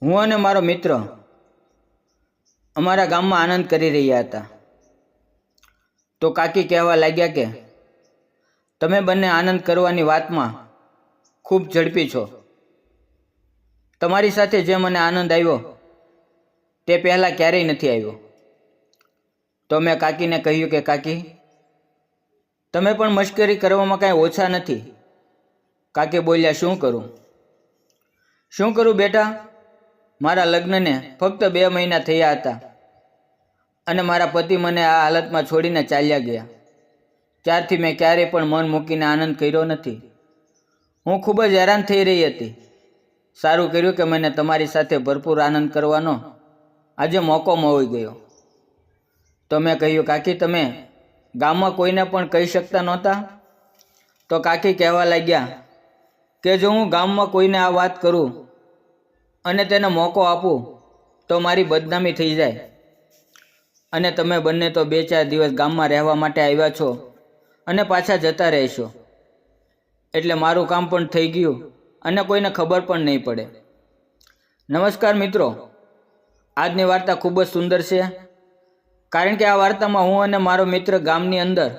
હું અને મારો મિત્ર અમારા ગામમાં આનંદ કરી રહ્યા હતા તો કાકી કહેવા લાગ્યા કે તમે બંને આનંદ કરવાની વાતમાં ખૂબ ઝડપી છો. તમારી સાથે જે મને આનંદ આવ્યો તે પહેલાં ક્યારેય નથી આવ્યો. તો મેં કાકીને કહ્યું કે કાકી, તમે પણ મશ્કરી કરવામાં કાંઈ ઓછા નથી. કાકી બોલ્યા, શું કરું બેટા? મારા લગ્નને ફક્ત 2 મહિના થયા હતા અને મારા પતિ મને આ હાલતમાં છોડીને ચાલ્યા ગયા. ત્યારથી મેં ક્યારેય પણ મન મૂકીને આનંદ કર્યો નથી. હું ખૂબ જ હેરાન થઈ રહી હતી. સારું કર્યું કે મને તમારી સાથે ભરપૂર આનંદ કરવાનો આજે મોકો મળી ગયો. તો મેં કહ્યું, કાકી તમે ગામમાં કોઈને પણ કહી શકતા નહોતા? તો કાકી કહેવા લાગ્યા કે જો હું ગામમાં કોઈને આ વાત કરું અને તેને મોકો આપું તો મારી બદનામી થઈ જાય અને તમે બંને તો 2-4 દિવસ ગામમાં રહેવા માટે આવ્યા છો અને પાછા જતા રહેશો. એટલે મારું કામ પણ થઈ ગયું અને કોઈને ખબર પણ નહીં પડે. નમસ્કાર મિત્રો, આજની વાર્તા ખૂબ જ સુંદર છે કારણ કે આ વાર્તામાં હું અને મારો મિત્ર ગામની અંદર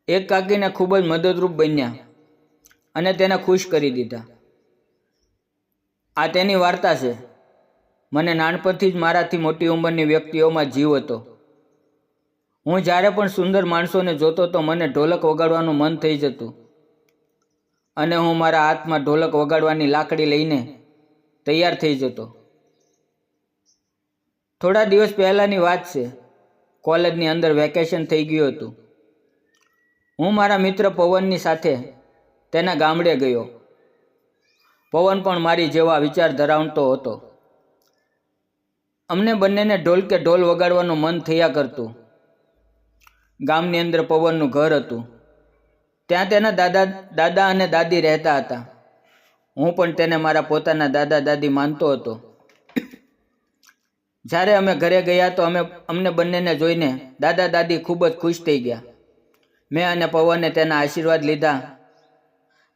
એક કાકીને ખૂબ જ મદદરૂપ બન્યા અને તેને ખુશ કરી દીધા. આ તેની વાર્તા છે. મને નાનપણથી જ મારાથી મોટી ઉંમરની વ્યક્તિઓમાં જીવ હતો. હું જ્યારે પણ સુંદર માણસોને જોતો તો મને ઢોલક વગાડવાનું મન થઈ જતું અને હું મારા હાથમાં ઢોલક વગાડવાની લાકડી લઈને તૈયાર થઈ જતો. થોડા દિવસ પહેલાંની વાત છે. કોલેજની અંદર વેકેશન થઈ ગયું હતું. હું મારા મિત્ર પવનની સાથે તેના ગામડે ગયો. પવન પણ મારી જેવા વિચાર ધરાવતો હતો. અમને બંનેને ઢોલ વગાડવાનું મન થયા કરતું. ગામની અંદર પવનનું ઘર હતું. ત્યાં તેના દાદા અને દાદી રહેતા હતા. હું પણ તેને મારા પોતાના દાદા દાદી માનતો હતો. જ્યારે અમે ઘરે ગયા તો અમને બંનેને જોઈને દાદા દાદી ખૂબ જ ખુશ થઈ ગયા. મેં અને પવને તેના આશીર્વાદ લીધા.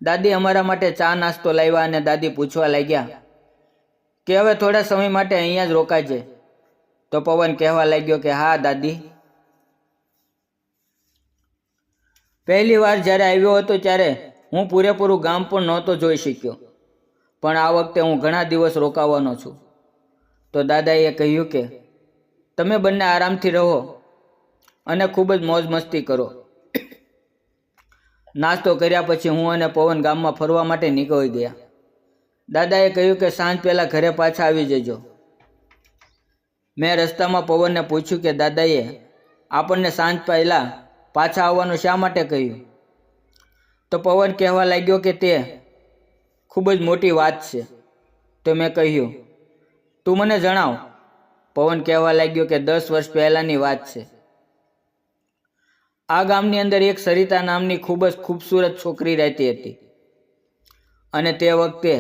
દાદી અમારા માટે ચા નાસ્તો લાવ્યા અને દાદી પૂછવા લાગ્યા કે હવે થોડા સમય માટે અહીંયા જ રોકાજે. તો પવન કહેવા લાગ્યો કે હા દાદી. પહેલી વાર જ્યારે આવ્યો હતો ત્યારે હું પૂરેપૂરું ગામ પણ નહોતો જોઈ શક્યો, પણ આ વખતે હું ઘણા દિવસ રોકાવાનો છું. તો દાદાએ કહ્યું કે તમે બંને આરામથી રહો અને ખૂબ જ મોજ મસ્તી કરો. નાસ્તો કર્યા પછી હું અને પવન ગામમાં ફરવા માટે નીકળી ગયા. દાદાએ કહ્યું કે સાંજ પહેલાં ઘરે પાછા આવી જજો. મેં રસ્તામાં પવનને પૂછ્યું કે દાદાએ આપણને સાંજ પહેલાં પાછા આવવાનું શા માટે કહ્યું? તો પવન કહેવા લાગ્યો કે તે ખૂબ જ મોટી વાત છે. તો મેં કહ્યું, તું મને જણાવ. પવન કહેવા લાગ્યો કે 10 વર્ષ પહેલાંની વાત છે. આ ગામની અંદર એક સરિતા નામની ખૂબ જ ખૂબસૂરત છોકરી રહેતી હતી અને તે વખતે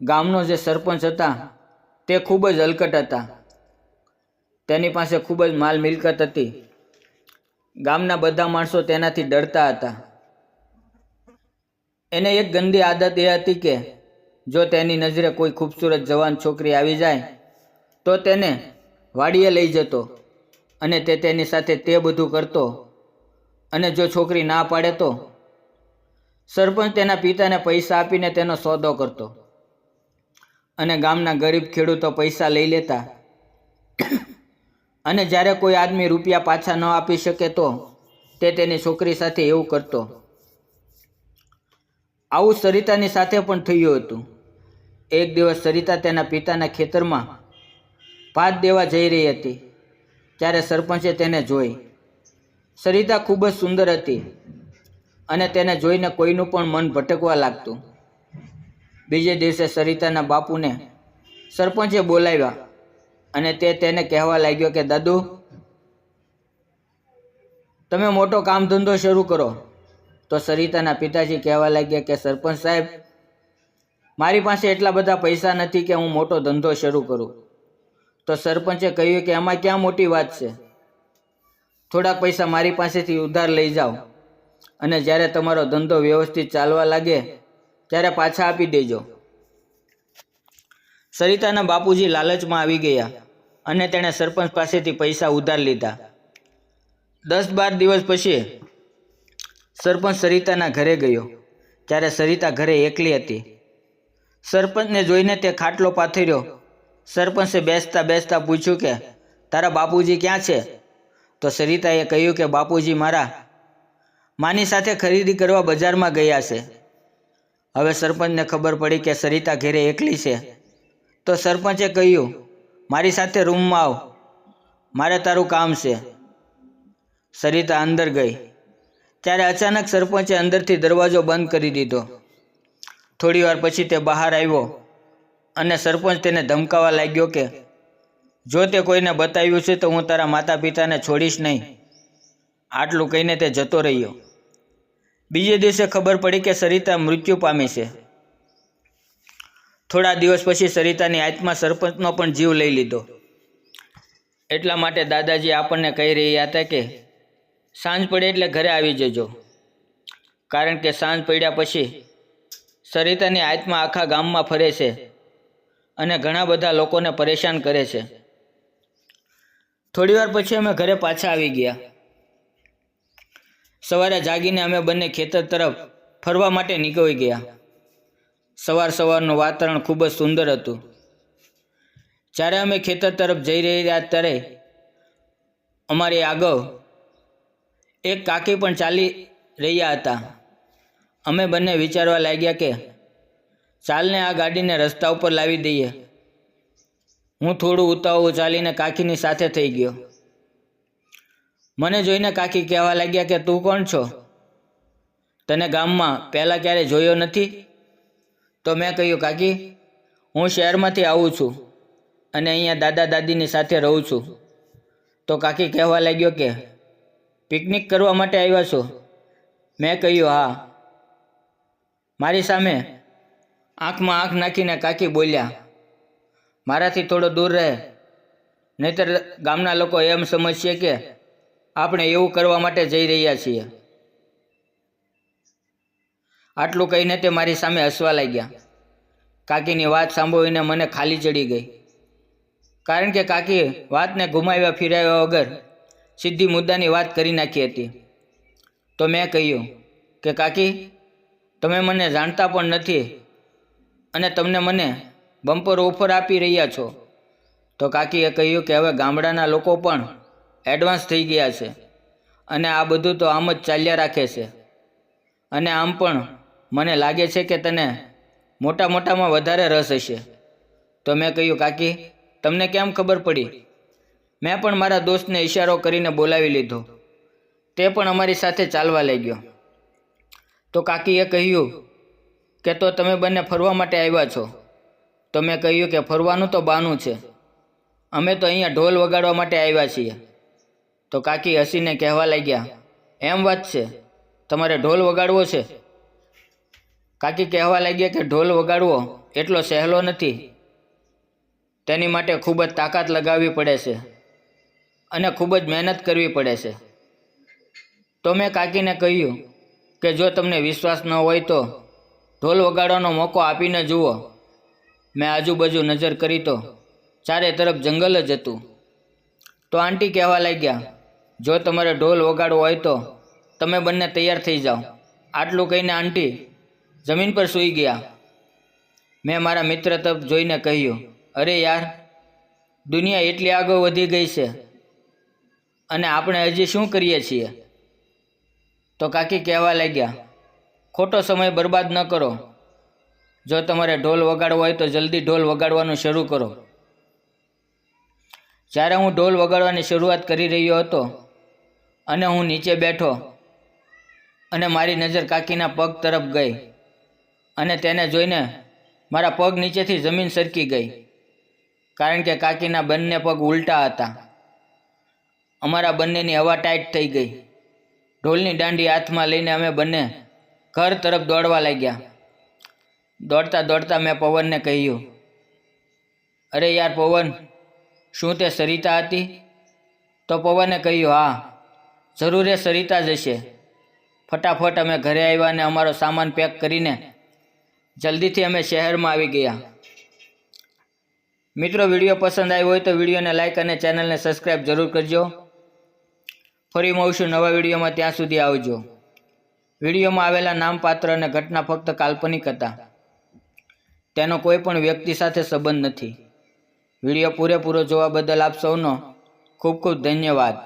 ગામનો જે સરપંચ હતા તે ખૂબ જ હલકટ હતા. તેની પાસે ખૂબ જ માલ મિલકત હતી. ગામના બધા માણસો તેનાથી ડરતા હતા. એને એક ગંદી આદત એ હતી કે જો તેની નજરે કોઈ ખૂબસૂરત જવાન છોકરી આવી જાય તો તેને વાડીએ લઈ જતો અને તે તેની સાથે તે બધું કરતો. અને જો છોકરી ના પાડે તો સરપંચ તેના પિતાને પૈસા આપીને તેનો સોદો કરતો અને ગામના ગરીબ ખેડૂતો પૈસા લઈ લેતા અને જ્યારે કોઈ આદમી રૂપિયા પાછા ન આપી શકે તો તે તેની છોકરી સાથે એવું કરતો. આવું સરિતાની સાથે પણ થયું હતું. એક દિવસ સરિતા તેના પિતાના ખેતરમાં ભાત દેવા જઈ રહી હતી ત્યારે સરપંચે તેને જોઈ. સરિતા ખૂબ જ સુંદર હતી અને તેને જોઈને કોઈનું પણ મન ભટકવા લાગતું. બીજે દિવસે સરિતાના બાપુને સરપંચે બોલાવ્યા અને તેને કહેવા લાગ્યો કે દાદુ, તમે મોટો કામ ધંધો શરૂ કરો. તો સરિતાના પિતાજી કહેવા લાગ્યા કે સરપંચ સાહેબ, મારી પાસે એટલા બધા પૈસા નથી કે હું મોટો ધંધો શરૂ કરું. તો સરપંચે કહ્યું કે એમાં ક્યાં મોટી વાત છે. થોડાક પૈસા મારી પાસેથી ઉધાર લઈ જાઓ અને જ્યારે તમારો ધંધો વ્યવસ્થિત ચાલવા લાગે ત્યારે પાછા આપી દેજો. સરિતાના બાપુજી લાલચમાં આવી ગયા અને તેણે સરપંચ પાસેથી પૈસા ઉધાર લીધા. 10-12 દિવસ પછી સરપંચ સરિતાના ઘરે ગયો. ત્યારે સરિતા ઘરે એકલી હતી. સરપંચને જોઈને તે ખાટલો પાથર્યો. સરપંચે બેસતા બેસતા પૂછ્યું કે તારા બાપુજી ક્યાં છે? તો સરિતાએ કહ્યું કે બાપુજી મારા માની સાથે ખરીદી કરવા બજારમાં ગયા છે. હવે સરપંચને ખબર પડી કે સરિતા ઘરે એકલી છે. તો સરપંચે કહ્યું મારી સાથે રૂમમાં આવ, મારે તારું કામ છે. સરિતા અંદર ગઈ. ત્યારે અચાનક સરપંચે અંદરથી દરવાજો બંધ કરી દીધો. થોડી વાર પછી તે બહાર આવ્યો અને સરપંચ તેને ધમકાવવા લાગ્યો કે જો તે કોઈને બતાવ્યું છે તો હું તારા માતા પિતાને છોડીશ નહીં. આટલું કહીને તે જતો રહ્યો. બીજે દિવસે ખબર પડી કે સરિતા મૃત્યુ પામી છે. થોડા દિવસ પછી સરિતાની આત્મા સરપંચનો પણ જીવ લઈ લીધો. એટલા માટે દાદાજી આપણને કહી રહ્યા હતા કે સાંજ પડે એટલે ઘરે આવી જજો, કારણ કે સાંજ પડ્યા પછી સરિતાની આત્મા આખા ગામમાં ફરે છે અને ઘણા બધા લોકોને પરેશાન કરે છે. થોડી વાર પછી અમે ઘરે પાછા આવી ગયા. સવારે જાગીને અમે બંને ખેતર તરફ ફરવા માટે નીકળી ગયા. સવારનું વાતાવરણ ખૂબ જ સુંદર હતું. જ્યારે અમે ખેતર તરફ જઈ રહ્યા ત્યારે અમારી આગળ એક કાકી પણ ચાલી રહ્યા હતા. અમે બંને વિચારવા લાગ્યા કે ચાલને આ ગાડીને રસ્તા ઉપર લાવી દઈએ. હું થોડું ઉતાવળું ચાલીને કાકીની સાથે થઈ ગયો. મને જોઈને કાકી કહેવા લાગ્યા કે તું કોણ છો? તને ગામમાં પહેલાં ક્યારે જોયો નથી? તો મેં કહ્યું કાકી હું શહેરમાંથી આવું છું અને અહીંયા દાદા દાદીની સાથે રહું છું. તો કાકી કહેવા લાગ્યો કે પિકનિક કરવા માટે આવ્યા છો? મેં કહ્યું હા. મારી સામે આંખમાં આંખ નાખીને કાકી બોલ્યા મારાથી થોડો દૂર રહે, નહીંતર ગામના લોકો એમ સમજશે કે આપણે એવું કરવા માટે જઈ રહ્યા છીએ. આટલું કહીને તે મારી સામે હસવા લાગ્યા. કાકીની વાત સાંભળીને મને ખાલી ચડી ગઈ, કારણ કે કાકી વાતને ઘુમાવ્યા ફિરાવ્યા વગર સીધી મુદ્દાની વાત કરી નાખી હતી. તો મેં કહ્યું કે કાકી તમે મને જાણતા પણ નથી અને તમને મને બમ્પર ઓફર આપી રહ્યા છો. તો કાકીએ કહ્યું કે હવે ગામડાના લોકો પણ એડવાન્સ થઈ ગયા છે અને આ બધું તો આમ જ ચાલ્યા રાખે છે. અને આમ પણ મને લાગે છે કે તને મોટામાં વધારે રસ હશે. તો મેં કહ્યું કાકી તમને કેમ ખબર પડી? મેં પણ મારા દોસ્તને ઇશારો કરીને બોલાવી લીધો. તે પણ અમારી સાથે ચાલવા લાગ્યો. તો કાકીએ કહ્યું કે તો તમે બંને ફરવા માટે આવ્યા છો? તો મેં કહ્યું કે ફરવાનું તો બહાનું છે, અમે તો અહીંયા ઢોલ વગાડવા માટે આવ્યા છીએ. તો કાકી હસીને કહેવા લાગ્યા એમ વાત છે, તમારે ઢોલ વગાડવો છે? કાકી કહેવા લાગ્યા કે ઢોલ વગાડવો એટલો સહેલો નથી. તેની માટે ખૂબ જ તાકાત લગાવવી પડે છે અને ખૂબ જ મહેનત કરવી પડે છે. તો મેં કાકીને કહ્યું કે જો તમને વિશ્વાસ ન હોય તો ઢોલ વગાડવાનો મોકો આપીને જુઓ. મેં આજુબાજુ નજર કરી તો ચારે તરફ જંગલ જ હતું. તો આંટી કહેવા લાગ્યા જો તમારે ઢોલ વગાડવો હોય તો તમે બંને તૈયાર થઈ જાઓ. આટલું કહીને આંટી જમીન પર સૂઈ ગયા. મેં મારા મિત્ર તરફ જોઈને કહ્યું અરે યાર, દુનિયા એટલી આગળ વધી ગઈ છે અને આપણે હજી શું કરીએ છીએ? તો કાકી કહેવા લાગ્યા ખોટો સમય બરબાદ ન કરો. જો તમારે ઢોલ વગાડવો હોય તો જલ્દી ઢોલ વગાડવાનું શરૂ કરો. જ્યારે હું ઢોલ વગાડવાની શરૂઆત કરી રહ્યો હતો અને હું નીચે બેઠો અને મારી નજર કાકીના પગ તરફ ગઈ અને તેને જોઈને મારા પગ નીચેથી જમીન સરકી ગઈ, કારણ કે કાકીના બંને પગ ઉલટા હતા. અમારા બંનેની હવા ટાઈટ થઈ ગઈ. ઢોલની દાંડી હાથમાં લઈને અમે બંને ઘર તરફ દોડવા લાગ્યા. દોડતા દોડતા મેં પવનને કહ્યું અરે યાર પવન, શું તે સરિતા હતી? તો પવને કહ્યું હા, જરૂર એ સરિતા જ હશે. ફટાફટ અમે ઘરે આવ્યા અને અમારો સામાન પેક કરીને જલ્દીથી અમે શહેરમાં આવી ગયા. મિત્રો, વિડીયો પસંદ આવ્યો હોય તો વિડીયોને લાઇક અને ચેનલને સબસ્ક્રાઈબ જરૂર કરજો. ફરી મળશું નવા વિડીયોમાં, ત્યાં સુધી આવજો. વિડીયોમાં આવેલા નામ, પાત્ર અને ઘટના ફક્ત કાલ્પનિક હતા. તેનો કોઈ પણ વ્યક્તિ સાથે સંબંધ નથી. વિડીયો પૂરેપૂરો જોવા બદલ આપ સૌનો ખૂબ ખૂબ ધન્યવાદ.